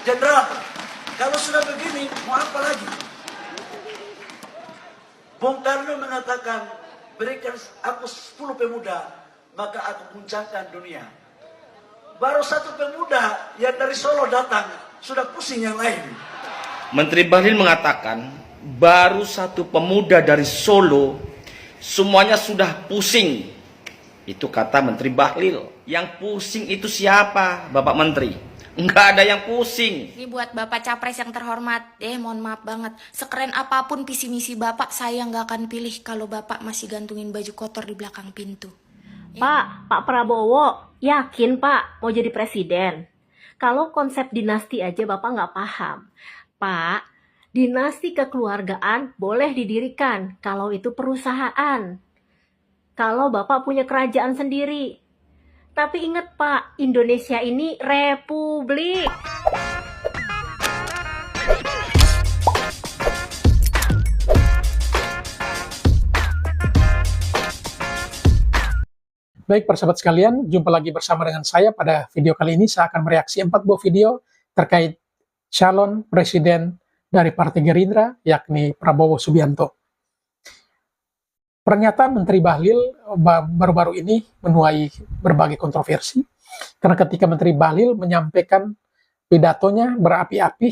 Jenderal, kalau sudah begini, mau apa lagi? Bung Karno mengatakan, berikan aku 10 pemuda, maka aku guncangkan dunia. Baru satu pemuda yang dari Solo datang, sudah pusing yang lain. Menteri Bahlil mengatakan, baru satu pemuda dari Solo, semuanya sudah pusing. Itu kata Menteri Bahlil. Yang pusing itu siapa, Bapak Menteri? Enggak ada yang pusing. Ini buat Bapak Capres yang terhormat, mohon maaf banget. Sekeren apapun visi misi Bapak, saya nggak akan pilih kalau Bapak masih gantungin baju kotor di belakang pintu. Pak Prabowo, yakin Pak mau jadi presiden? Kalau konsep dinasti aja Bapak nggak paham. Pak, dinasti kekeluargaan boleh didirikan kalau itu perusahaan. Kalau Bapak punya kerajaan sendiri. Tapi ingat Pak, Indonesia ini republik. Baik persahabat sekalian, jumpa lagi bersama dengan saya. Pada video kali ini saya akan mereaksi 4 buah video terkait calon presiden dari Partai Gerindra, yakni Prabowo Subianto. Pernyataan Menteri Bahlil baru-baru ini menuai berbagai kontroversi, karena ketika Menteri Bahlil menyampaikan pidatonya berapi-api,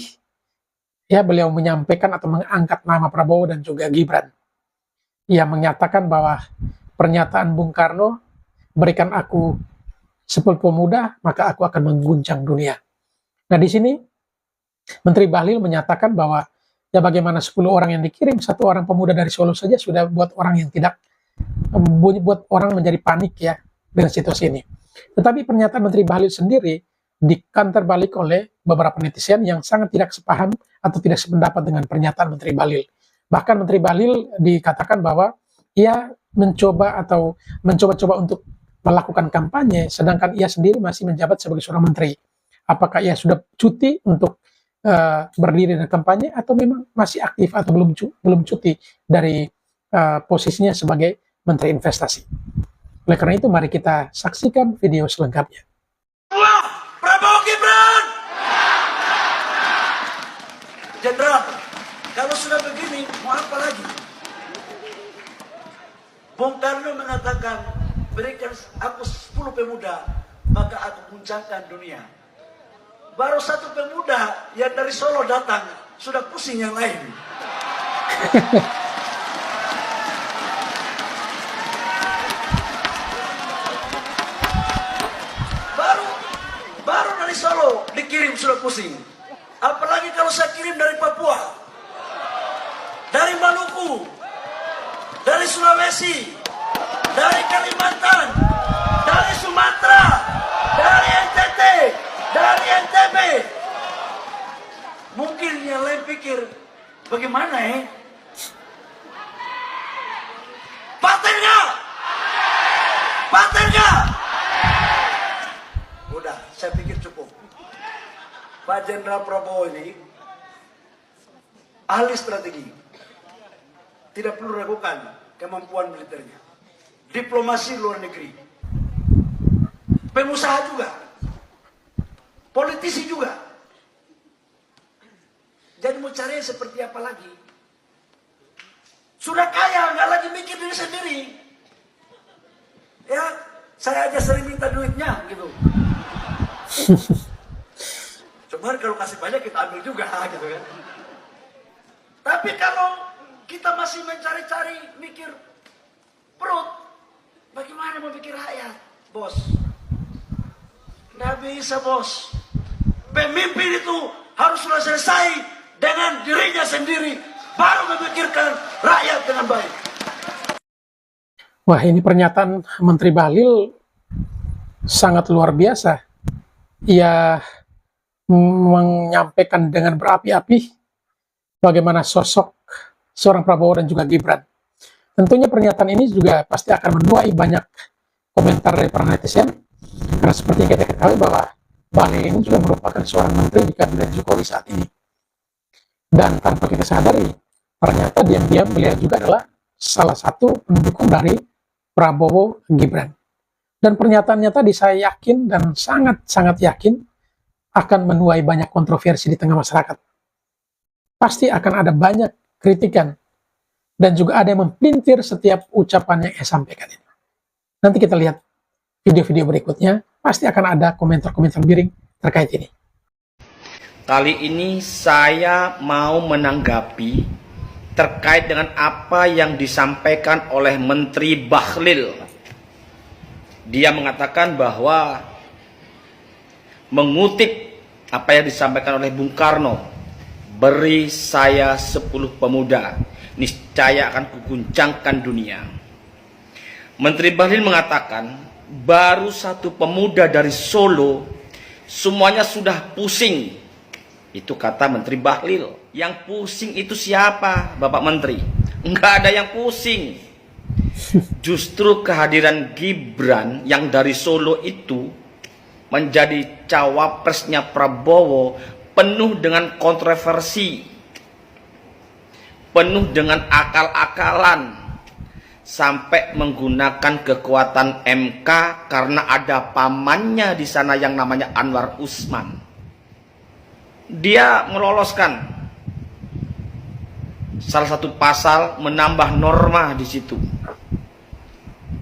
ya beliau menyampaikan atau mengangkat nama Prabowo dan juga Gibran. Ia menyatakan bahwa pernyataan Bung Karno, berikan aku 10 pemuda, maka aku akan mengguncang dunia. Nah di sini Menteri Bahlil menyatakan bahwa ya bagaimana 10 orang yang dikirim, 1 orang pemuda dari Solo saja sudah buat orang yang tidak, buat orang menjadi panik ya dengan situasi ini. Tetapi pernyataan Menteri Bahlil sendiri dikantar balik oleh beberapa netizen yang sangat tidak sepaham atau tidak sependapat dengan pernyataan Menteri Bahlil. Bahkan Menteri Bahlil dikatakan bahwa ia mencoba-coba untuk melakukan kampanye, sedangkan ia sendiri masih menjabat sebagai seorang menteri. Apakah ia sudah cuti untuk berdiri dan kampanye, atau memang masih aktif atau belum cuti dari posisinya sebagai Menteri Investasi? Oleh karena itu, mari kita saksikan video selengkapnya. Prabowo Gibran! Jenderal, kalau sudah begini, mau apa lagi? Bung Karno mengatakan, berikan aku 10 pemuda, maka aku guncangkan dunia. Baru satu pemuda yang dari Solo datang, sudah pusing yang lain. Baru dari Solo dikirim sudah pusing. Apalagi kalau saya kirim dari Papua, dari Maluku, dari Sulawesi, dari Kalimantan, dari Sumatera, dari NTT, dari NTB. Mungkin yang lain pikir, bagaimana Paten nggak? Paten nggak? Udah, saya pikir cukup. Pak Jenderal Prabowo ini ahli strategi. Tidak perlu ragukan kemampuan militernya. Diplomasi luar negeri. Pengusaha juga. Politisi juga. Jadi mau cari seperti apa lagi? Sudah kaya, nggak lagi mikir diri sendiri. Ya, saya aja sering minta duitnya gitu. Cuman kalau kasih banyak kita ambil juga gitu kan. Tapi kalau kita masih mencari-cari mikir perut, bagaimana mau pikir rakyat, bos? Nggak bisa, bos. Pemimpin itu harus sudah selesai dengan dirinya sendiri, baru memikirkan rakyat dengan baik. Wah, ini pernyataan Menteri Bahlil sangat luar biasa. Ia menyampaikan dengan berapi-api bagaimana sosok seorang Prabowo dan juga Gibran. Tentunya pernyataan ini juga pasti akan menuai banyak komentar dari para netizen, karena seperti yang kita ketahui bahwa Bahlil ini juga merupakan seorang menteri di kabinet Jokowi saat ini. Dan tanpa kita sadari, ternyata diam-diam beliau juga adalah salah satu pendukung dari Prabowo Gibran. Dan pernyataannya tadi saya yakin dan sangat-sangat yakin akan menuai banyak kontroversi di tengah masyarakat. Pasti akan ada banyak kritikan dan juga ada yang mempelintir setiap ucapan yang ia sampaikan ini. Nanti kita lihat video-video berikutnya, pasti akan ada komentar-komentar miring terkait ini. Kali ini saya mau menanggapi terkait dengan apa yang disampaikan oleh Menteri Bahlil. Dia mengatakan bahwa mengutip apa yang disampaikan oleh Bung Karno, beri saya 10 pemuda, niscaya akan kuguncangkan dunia. Menteri Bahlil mengatakan, baru 1 pemuda dari Solo, semuanya sudah pusing. Itu kata Menteri Bahlil. Yang pusing itu siapa, Bapak Menteri? Enggak ada yang pusing. Justru kehadiran Gibran yang dari Solo itu menjadi cawapresnya Prabowo penuh dengan kontroversi, penuh dengan akal-akalan, sampai menggunakan kekuatan MK karena ada pamannya di sana yang namanya Anwar Usman. Dia meloloskan salah satu pasal, menambah norma di situ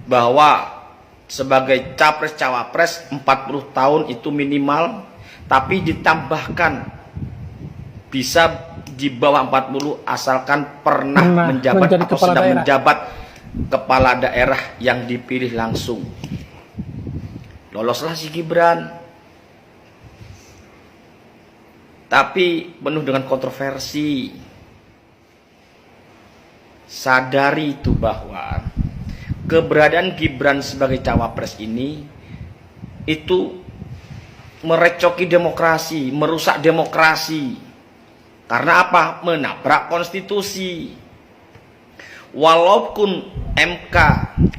bahwa sebagai capres-cawapres 40 tahun itu minimal, tapi ditambahkan bisa di bawah 40 asalkan pernah menjabat atau sedang menjabat kepala daerah yang dipilih langsung. Loloslah si Gibran, tapi penuh dengan kontroversi. Sadari itu bahwa keberadaan Gibran sebagai cawapres ini itu merecoki demokrasi, merusak demokrasi. Karena apa? Menabrak konstitusi. Walaupun MK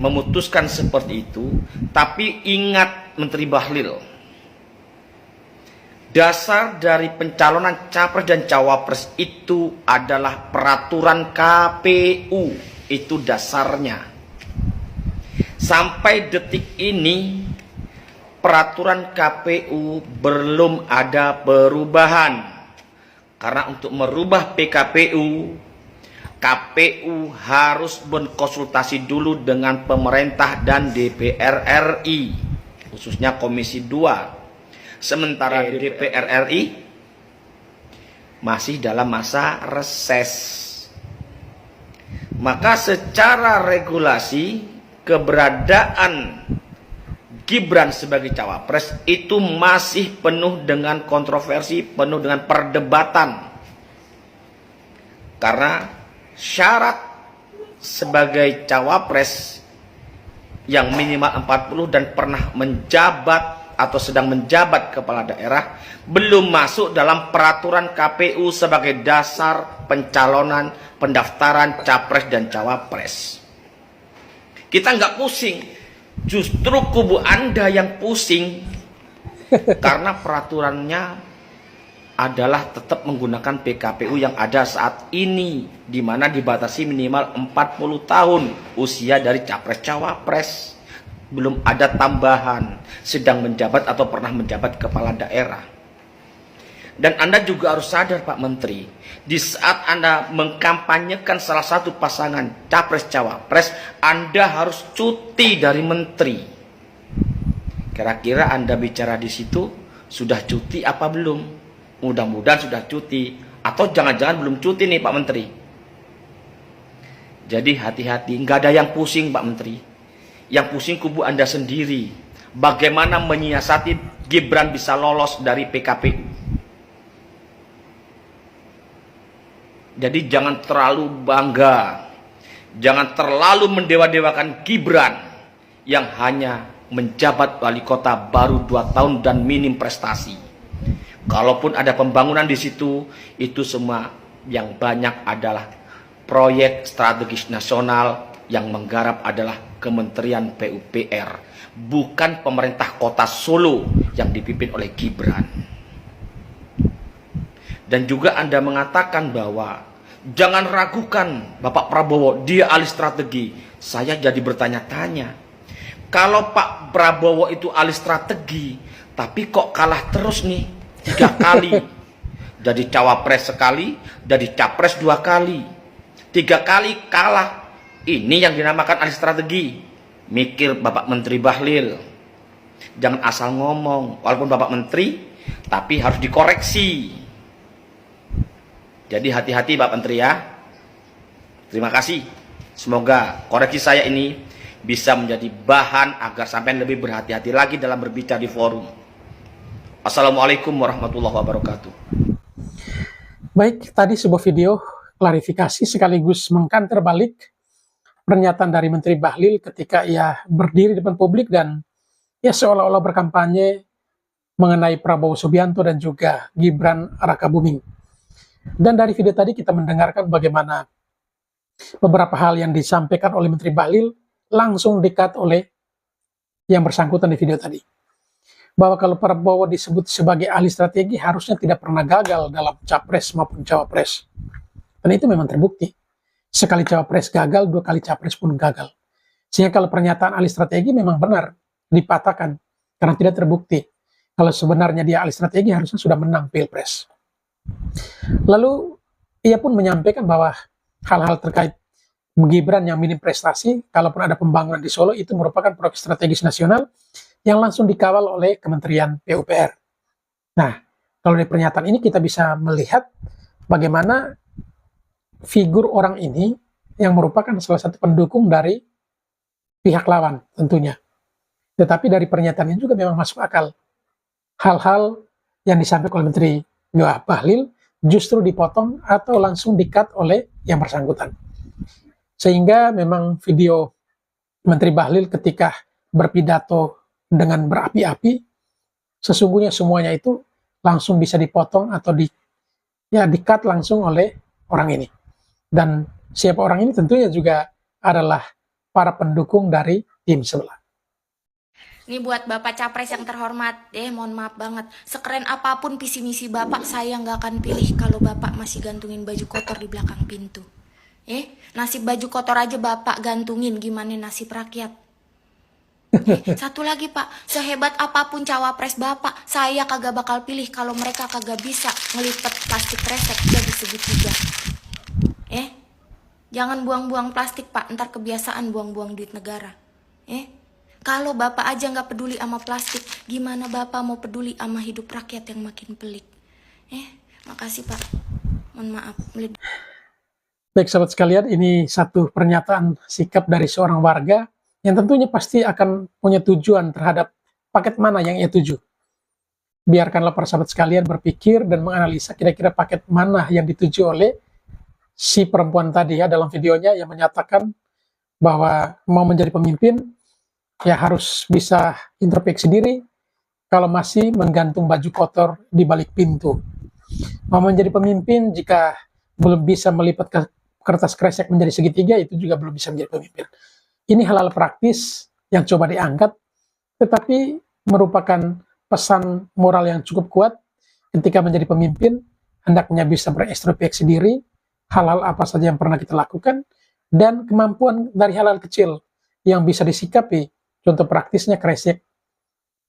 memutuskan seperti itu, tapi ingat Menteri Bahlil, dasar dari pencalonan capres dan cawapres itu adalah peraturan KPU. Itu dasarnya. Sampai detik ini peraturan KPU belum ada perubahan. Karena untuk merubah PKPU, KPU harus berkonsultasi dulu dengan pemerintah dan DPR RI, khususnya Komisi 2. Sementara DPR RI masih dalam masa reses. Maka secara regulasi keberadaan Gibran sebagai cawapres itu masih penuh dengan kontroversi, penuh dengan perdebatan. Karena syarat sebagai cawapres yang minimal 40 dan pernah menjabat atau sedang menjabat kepala daerah belum masuk dalam peraturan KPU sebagai dasar pencalonan pendaftaran capres dan cawapres. Kita nggak pusing, justru kubu Anda yang pusing karena peraturannya adalah tetap menggunakan PKPU yang ada saat ini, di mana dibatasi minimal 40 tahun usia dari capres cawapres. Belum ada tambahan sedang menjabat atau pernah menjabat kepala daerah. Dan Anda juga harus sadar Pak Menteri, di saat Anda mengkampanyekan salah satu pasangan capres-cawapres, Anda harus cuti dari menteri. Kira-kira Anda bicara di situ sudah cuti apa belum? Mudah-mudahan sudah cuti, atau jangan-jangan belum cuti nih Pak Menteri. Jadi hati-hati, nggak ada yang pusing Pak Menteri. Yang pusing kubu Anda sendiri. Bagaimana menyiasati Gibran bisa lolos dari PKPU. Jadi jangan terlalu bangga. Jangan terlalu mendewa-dewakan Gibran yang hanya menjabat wali kota baru 2 tahun dan minim prestasi. Kalaupun ada pembangunan di situ, itu semua yang banyak adalah proyek strategis nasional, yang menggarap adalah Kementerian PUPR, bukan pemerintah kota Solo yang dipimpin oleh Gibran. Dan juga Anda mengatakan bahwa jangan ragukan Bapak Prabowo, dia ahli strategi. Saya jadi bertanya-tanya, kalau Pak Prabowo itu ahli strategi, tapi kok kalah terus nih 3 kali. Jadi cawapres sekali, jadi capres 2 kali. 3 kali kalah. Ini yang dinamakan alih strategi. Mikir Bapak Menteri Bahlil. Jangan asal ngomong. Walaupun Bapak Menteri, tapi harus dikoreksi. Jadi hati-hati Bapak Menteri ya. Terima kasih. Semoga koreksi saya ini bisa menjadi bahan agar sampai lebih berhati-hati lagi dalam berbicara di forum. Assalamualaikum warahmatullahi wabarakatuh. Baik, tadi sebuah video klarifikasi sekaligus mengkanter balik pernyataan dari Menteri Bahlil ketika ia berdiri di depan publik dan ya seolah-olah berkampanye mengenai Prabowo Subianto dan juga Gibran Rakabuming. Dan dari video tadi kita mendengarkan bagaimana beberapa hal yang disampaikan oleh Menteri Bahlil langsung di-cut oleh yang bersangkutan di video tadi. Bahwa kalau Prabowo disebut sebagai ahli strategi harusnya tidak pernah gagal dalam capres maupun cawapres. Dan itu memang terbukti. Sekali cawapres gagal, 2 kali capres pun gagal. Sehingga kalau pernyataan ahli strategi memang benar, dipatahkan. Karena tidak terbukti. Kalau sebenarnya dia ahli strategi harusnya sudah menang pilpres. Lalu ia pun menyampaikan bahwa hal-hal terkait Gibran yang minim prestasi, kalaupun ada pembangunan di Solo, itu merupakan proyek strategis nasional yang langsung dikawal oleh Kementerian PUPR. Nah, kalau dari pernyataan ini kita bisa melihat bagaimana figur orang ini yang merupakan salah satu pendukung dari pihak lawan tentunya. Tetapi dari pernyataan ini juga memang masuk akal. Hal-hal yang disampaikan oleh Menteri Bahlil justru dipotong atau langsung di-cut oleh yang bersangkutan. Sehingga memang video Menteri Bahlil ketika berpidato dengan berapi-api, sesungguhnya semuanya itu langsung bisa dipotong atau di-cut langsung oleh orang ini. Dan siapa orang ini tentunya juga adalah para pendukung dari tim sebelah. Ini buat Bapak Capres yang terhormat, mohon maaf banget. Sekeren apapun visi misi Bapak, saya nggak akan pilih kalau Bapak masih gantungin baju kotor di belakang pintu. Nasib baju kotor aja Bapak gantungin, gimana nasib rakyat? Satu lagi Pak, sehebat apapun cawapres Bapak, saya kagak bakal pilih kalau mereka kagak bisa ngelipet plastik kresek jadi segitiga. Jangan buang-buang plastik Pak, ntar kebiasaan buang-buang duit negara. Kalau Bapak aja nggak peduli sama plastik, gimana Bapak mau peduli sama hidup rakyat yang makin pelik? Makasih Pak, mohon maaf. Baik sahabat sekalian, ini satu pernyataan sikap dari seorang warga yang tentunya pasti akan punya tujuan terhadap paket mana yang ia tuju. Biarkanlah para sahabat sekalian berpikir dan menganalisa kira-kira paket mana yang dituju oleh si perempuan tadi ya dalam videonya yang menyatakan bahwa mau menjadi pemimpin ya harus bisa introspeksi diri kalau masih menggantung baju kotor di balik pintu. Mau menjadi pemimpin jika belum bisa melipat kertas kresek menjadi segitiga, itu juga belum bisa menjadi pemimpin. Ini hal-hal praktis yang coba diangkat, tetapi merupakan pesan moral yang cukup kuat ketika menjadi pemimpin, hendaknya bisa berintrospeksi diri, hal-hal apa saja yang pernah kita lakukan, dan kemampuan dari hal-hal kecil yang bisa disikapi. Contoh praktisnya kresek.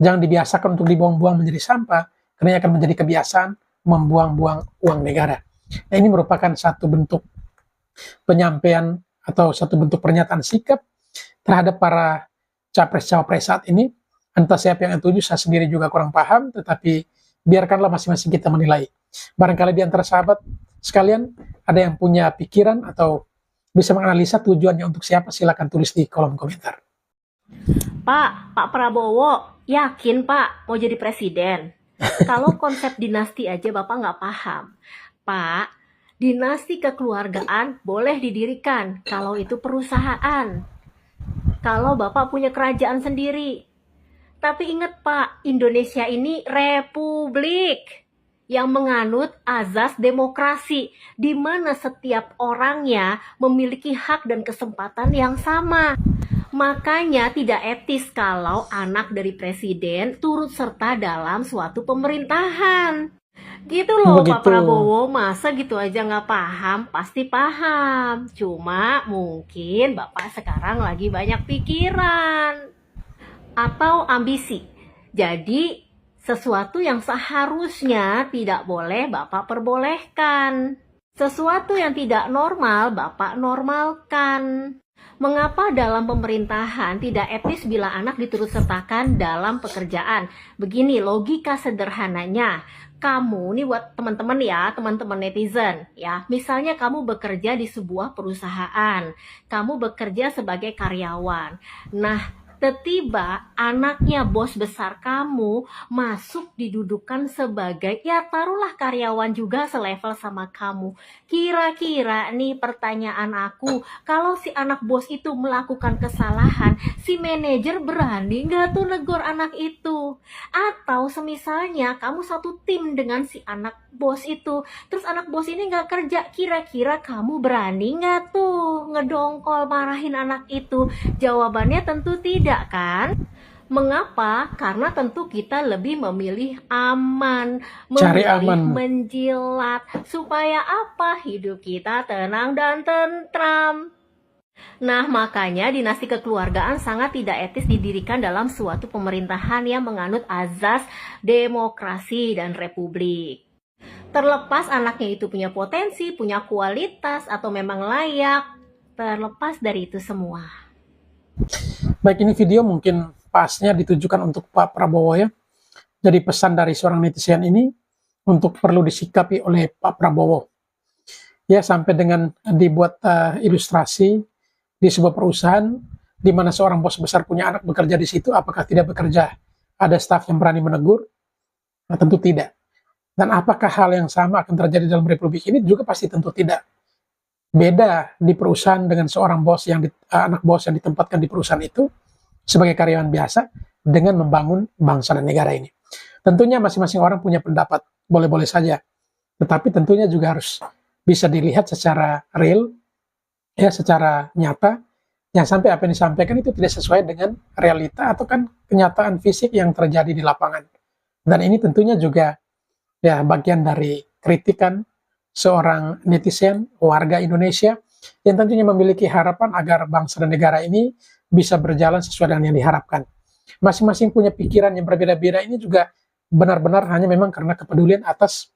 Jangan dibiasakan untuk dibuang-buang menjadi sampah, karena akan menjadi kebiasaan membuang-buang uang negara. Nah, ini merupakan satu bentuk penyampaian atau satu bentuk pernyataan sikap terhadap para capres-cawapres saat ini. Entah siapa yang tuju, saya sendiri juga kurang paham, tetapi biarkanlah masing-masing kita menilai. Barangkali di antara sahabat sekalian ada yang punya pikiran atau bisa menganalisa tujuannya untuk siapa, silakan tulis di kolom komentar. Pak Prabowo yakin Pak mau jadi presiden? Kalau konsep dinasti aja Bapak nggak paham. Pak, dinasti kekeluargaan boleh didirikan kalau itu perusahaan. Kalau Bapak punya kerajaan sendiri. Tapi ingat Pak, Indonesia ini republik yang menganut azas demokrasi, di mana setiap orangnya memiliki hak dan kesempatan yang sama. Makanya tidak etis kalau anak dari presiden turut serta dalam suatu pemerintahan. Gitu loh Pak Prabowo, masa gitu aja nggak paham? Pasti paham. Cuma mungkin Bapak sekarang lagi banyak pikiran atau ambisi. Jadi Sesuatu yang seharusnya tidak boleh Bapak perbolehkan. Sesuatu yang tidak normal Bapak normalkan. Mengapa dalam pemerintahan tidak etis bila anak diturut-sertakan dalam pekerjaan? Begini logika sederhananya. Kamu, nih buat teman-teman ya, teman-teman netizen ya. Misalnya kamu bekerja di sebuah perusahaan. Kamu bekerja sebagai karyawan. Nah, tiba-tiba anaknya bos besar kamu masuk didudukan sebagai, ya taruhlah karyawan juga selevel sama kamu. Kira-kira nih pertanyaan aku, kalau si anak bos itu melakukan kesalahan, si manajer berani nggak tuh negor anak itu? Atau semisalnya kamu satu tim dengan si anak bos itu, terus anak bos ini nggak kerja, kira-kira kamu berani nggak tuh ngedongkol marahin anak itu? Jawabannya tentu tidak kan? Mengapa? Karena tentu kita lebih memilih aman, Cari memilih aman. menjilat. Supaya apa? Hidup kita tenang dan tentram. Nah, makanya dinasti kekeluargaan sangat tidak etis didirikan dalam suatu pemerintahan yang menganut azas demokrasi dan republik. Terlepas anaknya itu punya potensi, punya kualitas, atau memang layak, terlepas dari itu semua. Baik, ini video mungkin pasnya ditujukan untuk Pak Prabowo ya. Jadi pesan dari seorang netizen ini untuk perlu disikapi oleh Pak Prabowo. Ya, sampai dengan dibuat ilustrasi di sebuah perusahaan di mana seorang bos besar punya anak bekerja di situ, apakah tidak bekerja? Ada staf yang berani menegur? Nah, tentu tidak. Dan apakah hal yang sama akan terjadi dalam republik ini? Juga pasti tentu tidak. Beda di perusahaan dengan seorang bos yang anak bos yang ditempatkan di perusahaan itu sebagai karyawan biasa dengan membangun bangsa dan negara ini. Tentunya masing-masing orang punya pendapat, boleh-boleh saja. Tetapi tentunya juga harus bisa dilihat secara real, ya, secara nyata, yang sampai apa yang disampaikan itu tidak sesuai dengan realita atau kan kenyataan fisik yang terjadi di lapangan. Dan ini tentunya juga ya bagian dari kritikan seorang netizen, warga Indonesia, yang tentunya memiliki harapan agar bangsa dan negara ini bisa berjalan sesuai dengan yang diharapkan. Masing-masing punya pikiran yang berbeda-beda, ini juga benar-benar hanya memang karena kepedulian atas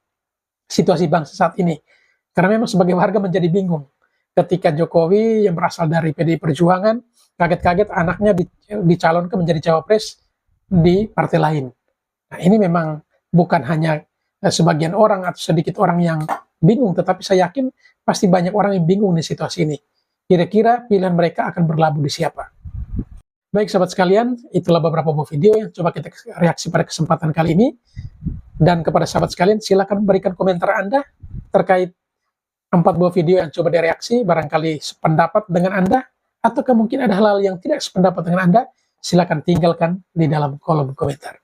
situasi bangsa saat ini. Karena memang sebagai warga menjadi bingung ketika Jokowi yang berasal dari PDI Perjuangan kaget-kaget anaknya dicalonkan menjadi cawapres di partai lain. Nah, ini memang bukan hanya sebagian orang atau sedikit orang yang bingung, tetapi saya yakin pasti banyak orang yang bingung di situasi ini. Kira-kira pilihan mereka akan berlabuh di siapa? Baik sahabat sekalian, itulah beberapa buah video yang coba kita reaksi pada kesempatan kali ini. Dan kepada sahabat sekalian, silakan berikan komentar Anda terkait 4 buah video yang coba direaksi, barangkali sependapat dengan Anda, atau mungkin ada hal-hal yang tidak sependapat dengan Anda, silakan tinggalkan di dalam kolom komentar.